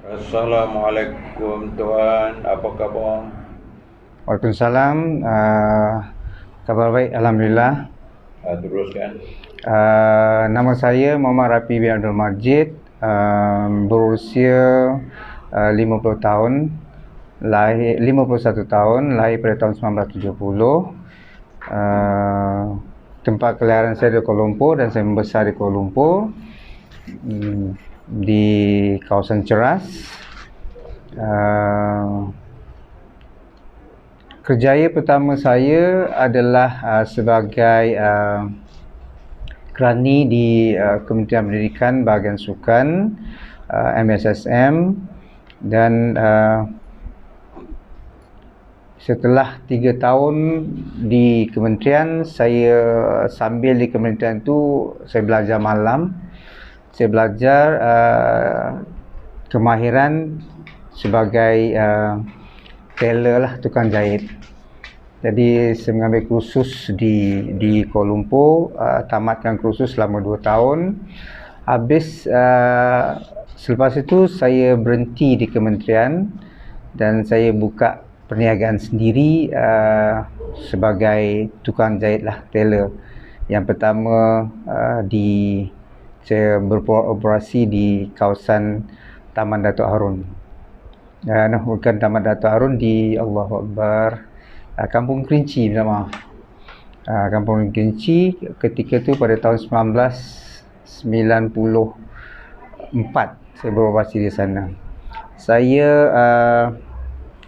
Assalamualaikum Tuan, apa khabar? Waalaikumsalam. Kabar baik, alhamdulillah. Teruskan. Nama saya Muhammad Rafi bin Abdul Majid, berusia 50 tahun, lahir 51 tahun, lahir pada tahun 1970. Tempat kelahiran saya di Kuala Lumpur dan saya membesar di Kuala Lumpur, di kawasan Ceras. Kerjaya pertama saya adalah sebagai kerani di Kementerian Pendidikan Bahagian Sukan, MSSM, dan setelah 3 tahun di kementerian, saya sambil di kementerian itu saya belajar malam. Saya belajar kemahiran sebagai tailor lah, tukang jahit. Jadi saya mengambil kursus di Kuala Lumpur, tamatkan kursus selama 2 tahun. Habis selepas itu saya berhenti di kementerian dan saya buka perniagaan sendiri sebagai tukang jahit lah, tailor. Yang pertama saya beroperasi di kawasan Taman Datuk Harun. Bukan Taman Datuk Harun, di Allahu Akbar, Kampung Kerinci, minta maaf. Kampung Kerinci ketika itu pada tahun 1994 saya beroperasi di sana. Saya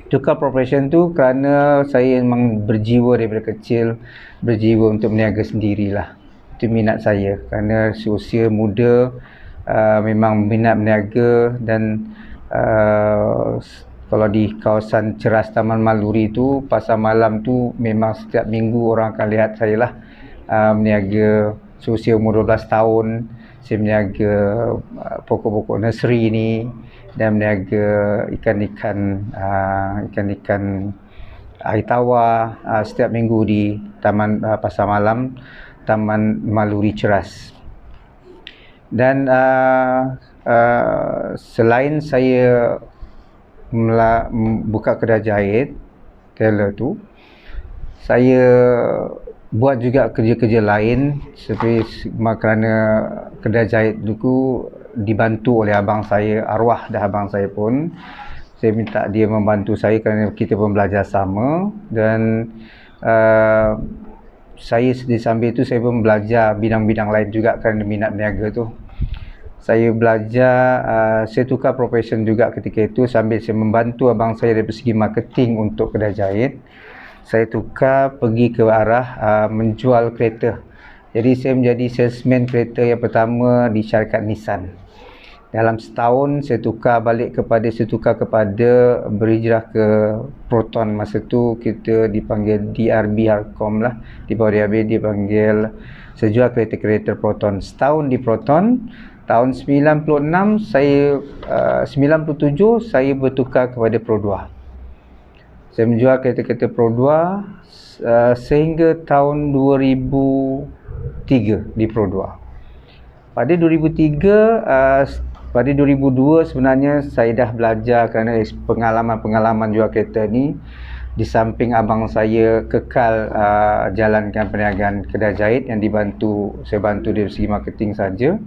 tukar profession tu kerana saya memang berjiwa daripada kecil, berjiwa untuk berniaga sendirilah. Itu minat saya kerana seusia muda memang minat berniaga. Dan kalau di kawasan Ceras Taman Maluri tu, pasar malam tu memang setiap minggu orang akan lihat saya lah berniaga. Seusia umur 12 tahun saya berniaga pokok-pokok nursery ni dan berniaga ikan-ikan air tawar setiap minggu di taman pasar malam Taman Maluri Ceras. Dan selain saya buka kedai jahit tailor tu, saya buat juga kerja-kerja lain seperti kerana kedai jahit tu dibantu oleh abang saya, arwah dah abang saya pun. Saya minta dia membantu saya kerana kita pun belajar sama. Dan saya di samping itu saya pun belajar bidang-bidang lain juga kerana minat berniaga tu. Saya belajar, saya tukar profession juga ketika itu sambil saya membantu abang saya dari segi marketing untuk kedai jahit. Saya tukar pergi ke arah menjual kereta. Jadi saya menjadi salesman kereta yang pertama di syarikat Nissan. Dalam setahun saya tukar kepada berhijrah ke Proton. Masa tu kita dipanggil DRB Harkom lah. Di bawah DRB dipanggil, saya jual kereta-kereta Proton. Setahun di Proton. Tahun 96 saya 97 saya bertukar kepada Pro 2. Saya menjual kereta-kereta Pro 2 sehingga tahun 2003 di Pro 2. Pada 2002 sebenarnya saya dah belajar kerana pengalaman jual kereta ni. Di samping abang saya kekal jalankan perniagaan kedai jahit yang saya bantu dari segi marketing saja.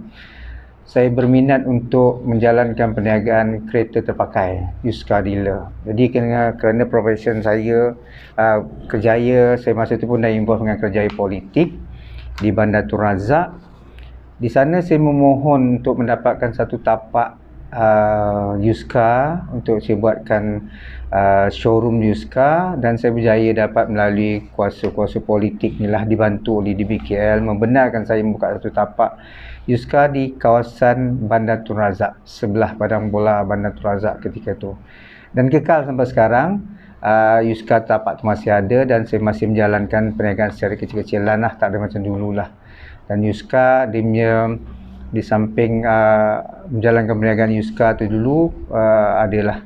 Saya berminat untuk menjalankan perniagaan kereta terpakai, used car dealer. Jadi kerana profession saya, kerjaya saya masa itu pun dah involve dengan kerjaya politik di Bandar Tun Razak. Di sana saya memohon untuk mendapatkan satu tapak used car untuk saya buatkan showroom used car, dan saya berjaya dapat melalui kuasa-kuasa politik ni lah, dibantu oleh DBKL membenarkan saya membuka satu tapak used car di kawasan Bandar Tun Razak, sebelah Padang Bola Bandar Tun Razak ketika tu. Dan kekal sampai sekarang, used car tapak tu masih ada dan saya masih menjalankan perniagaan secara kecil-kecilan lah, tak ada macam dulu lah. Dan used car di samping menjalankan perniagaan used car tu dulu, adalah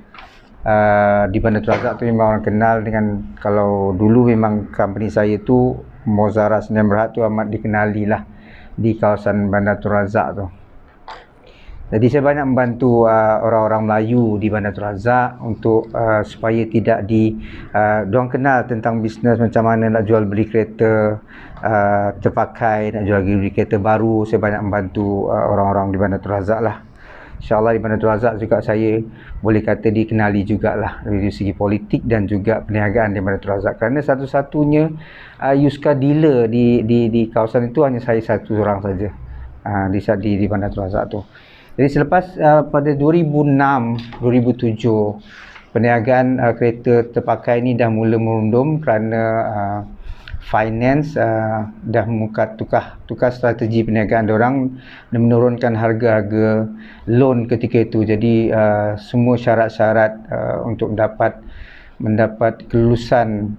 di Bandar Tun Razak tu memang orang kenal dengan, kalau dulu memang company saya tu Mozara Sdn Bhd tu amat dikenali lah di kawasan Bandar Tun Razak tu. Jadi saya banyak membantu orang-orang Melayu di Bandar Tun Razak untuk supaya tidak diorang kenal tentang bisnes macam mana nak jual beli kereta terpakai, nak jual beli kereta baru. Saya banyak membantu orang-orang di Bandar Tun Razak lah. InsyaAllah di Bandar Tun Razak juga saya boleh kata dikenali jugalah dari segi politik dan juga perniagaan di Bandar Tun Razak, kerana satu-satunya used car dealer di kawasan itu hanya saya satu orang saja di Bandar Tun Razak tu. Jadi selepas pada 2006, 2007 perniagaan kereta terpakai ni dah mula merundum kerana finance dah tukar strategi perniagaan diorang dan menurunkan harga-harga loan ketika itu. Jadi semua syarat-syarat untuk mendapat kelulusan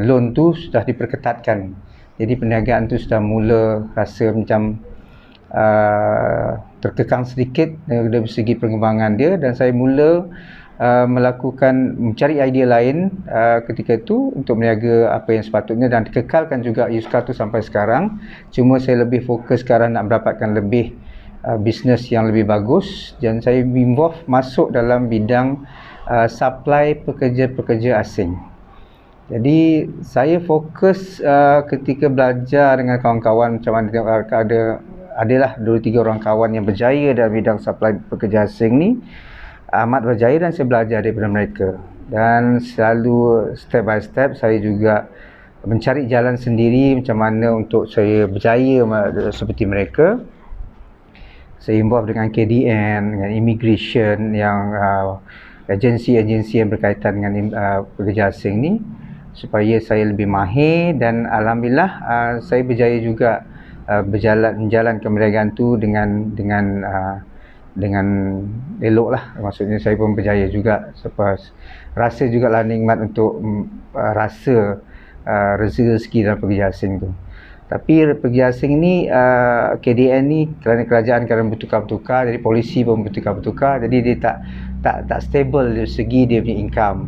loan tu sudah diperketatkan. Jadi perniagaan tu sudah mula rasa macam terkekang sedikit dari segi pengembangan dia, dan saya mula mencari idea lain ketika itu untuk meniaga apa yang sepatutnya dan kekalkan juga used car tu sampai sekarang. Cuma saya lebih fokus sekarang nak mendapatkan lebih bisnes yang lebih bagus, dan saya masuk dalam bidang supply pekerja-pekerja asing. Jadi saya fokus ketika belajar dengan kawan-kawan macam mana adalah 2-3 orang kawan yang berjaya dalam bidang supply pekerja asing ni, amat berjaya, dan saya belajar daripada mereka. Dan selalu step by step saya juga mencari jalan sendiri macam mana untuk saya berjaya seperti mereka. Saya involve dengan KDN, dengan immigration, yang agensi-agensi yang berkaitan dengan pekerja asing ni, supaya saya lebih mahir, dan alhamdulillah saya berjaya juga menjalankan perniagaan tu dengan elok lah. Maksudnya saya pun berjaya juga, rasa juga lah nikmat untuk rasa rezeki dalam pekerja asing tu. Tapi pekerja asing ni KDN ni kerana kerajaan kadang bertukar-tukar, jadi polisi pun bertukar-tukar, jadi dia tak stable dari segi dia punya income.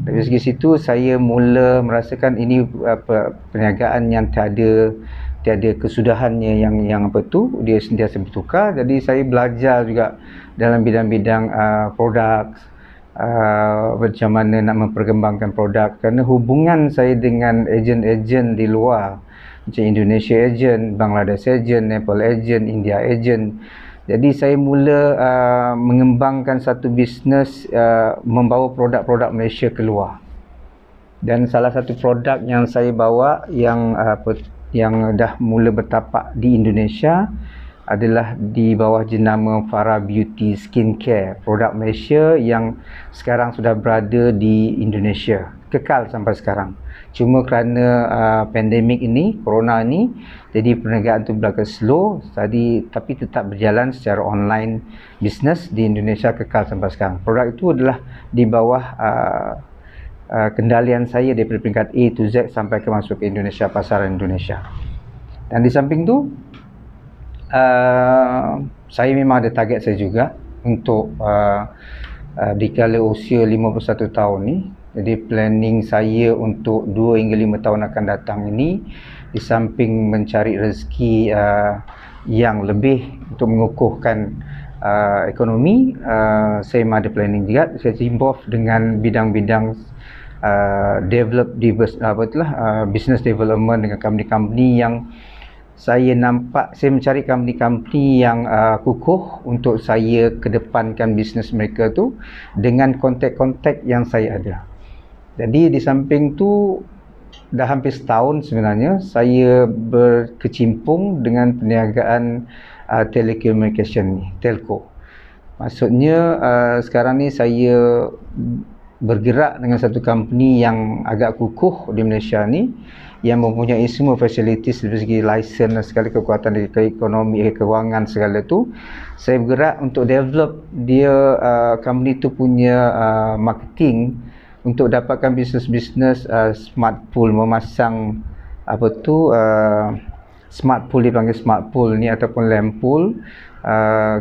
Dari segi situ saya mula merasakan ini perniagaan yang tiada kesudahannya, yang dia sentiasa bertukar. Jadi saya belajar juga dalam bidang-bidang produk, macam mana nak memperkembangkan produk, kerana hubungan saya dengan ejen-ejen di luar macam Indonesia agent, Bangladesh agent, Nepal agent, India agent. Jadi saya mula mengembangkan satu bisnes membawa produk-produk Malaysia keluar. Dan salah satu produk yang saya bawa yang dah mula bertapak di Indonesia adalah di bawah jenama Farah Beauty Skincare, produk Malaysia yang sekarang sudah berada di Indonesia, kekal sampai sekarang. Cuma kerana pandemik ini, corona ini, jadi perniagaan tu berlaku slow tapi tetap berjalan secara online business di Indonesia, kekal sampai sekarang. Produk itu adalah di bawah kendalian saya daripada peringkat A to Z sampai ke masuk ke Indonesia, pasaran Indonesia. Dan di samping tu saya memang ada target saya juga untuk dikala usia 51 tahun ni. Jadi planning saya untuk 2 hingga 5 tahun akan datang ini, di samping mencari rezeki yang lebih untuk mengukuhkan ekonomi, saya memang ada planning juga. Saya involve dengan bidang-bidang business development dengan company-company yang saya mencari company-company yang kukuh untuk saya kedepankan bisnes mereka tu dengan kontak-kontak yang saya ada. Jadi di samping tu dah hampir setahun sebenarnya saya berkecimpung dengan perniagaan telecommunication ni, telco. Maksudnya sekarang ni saya bergerak dengan satu company yang agak kukuh di Malaysia ni, yang mempunyai semua facilities dari segi license dan segala kekuatan dari ekonomi, kewangan segala tu. Saya bergerak untuk develop dia, company tu punya marketing untuk dapatkan bisnes-bisnes smart pool, memasang smart pool, dipanggil smart pool ni, ataupun lamp pool.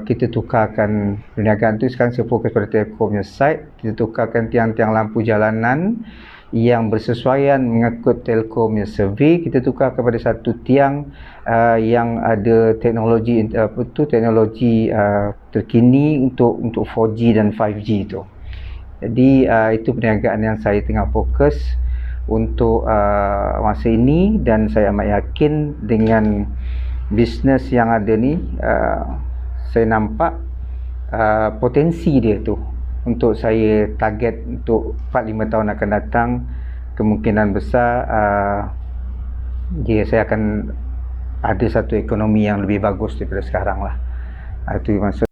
Kita tukarkan perniagaan tu. Sekarang saya fokus pada telco punya site. Kita tukarkan tiang-tiang lampu jalanan yang bersesuaian mengikut Telco punya survey, kita tukar kepada satu tiang yang ada teknologi teknologi terkini untuk 4G dan 5G tu. Jadi itu perniagaan yang saya tengah fokus untuk masa ini, dan saya amat yakin dengan bisnes yang ada ni, saya nampak potensi dia tu untuk saya target untuk 4-5 tahun akan datang. Kemungkinan besar saya akan ada satu ekonomi yang lebih bagus daripada sekarang lah. Itu maksud